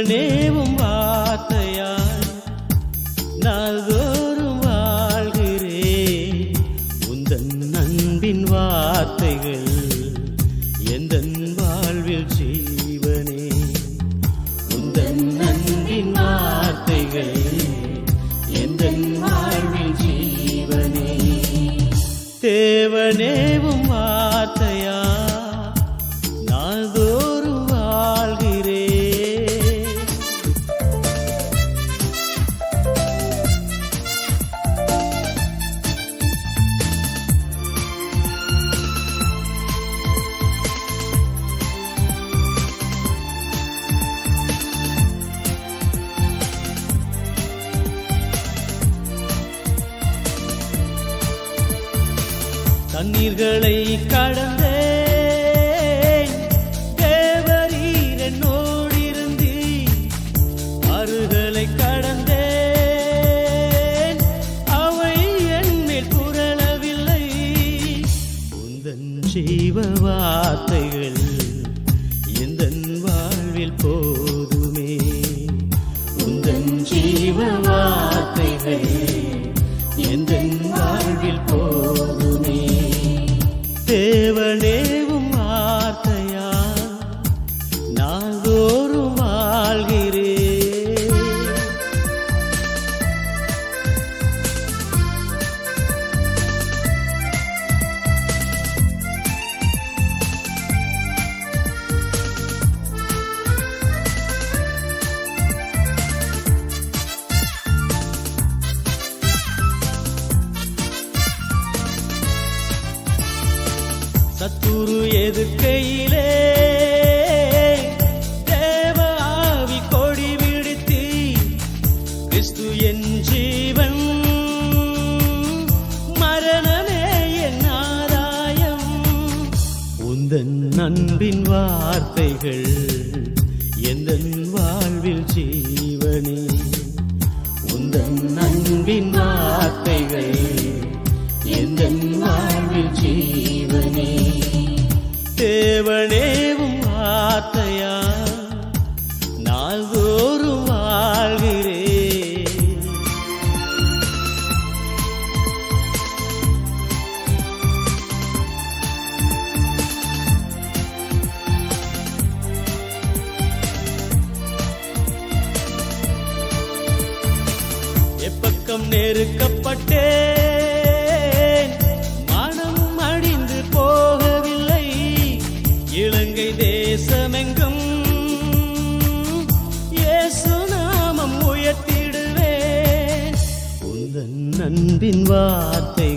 தேவனேவும் வார்த்தையால் நாள்தோறும் வாழ்கிறேன். உந்தன் அன்பின் வார்த்தைகள் எந்தன் வாழ்வில் ஜீவனே. உந்தன் அன்பின் வார்த்தைகள் எந்தன் வாழ்வில் ஜீவனே. தேவனேவும் வார்த்தையா நாள்தோறும் வாழ்கிறேன். தண்ணீர்களை கடந்தேன், தேவரீர் என்னோடிருந்தி. ஆறுகளை கடந்தேன், அவை என்மேல் புரளவில்லை. உந்தன் ஜீவ வார்த்தைகள் எந்தன் வாழ்வில் போதுமே. உந்தன் ஜீவ வார்த்தைகள் எந்தன் வாழ்வில் போதுமே. தேவனேவும் வார்த்தையா நாள்தோறும் வாழ்கிறேன். சத்துரு எதிர்க்கையிலே தேவ ஆவி கொடி விடுத்தி. கிறிஸ்து என் ஜீவன், மரணமே என் ஆதாயம். உந்தன் அன்பின் வார்த்தைகள் எந்தன் வாழ்வில் ஜீவனே. உந்தன் அன்பின் வார்த்தைகள் எந்தன் வாழ்வில் ஜீவனே. தேவனேவும் வார்த்தையா நாள்தோறும் வாழ்கிறேன். எப்பக்கம் நெருக்கப்பட்டேன், மனம் அழிந்து போகவில்லை. இலங்கை தேசமெங்கும் இயேசு நாமம் உயர்த்திடுவேன். உந்தன் அன்பின் வார்த்தை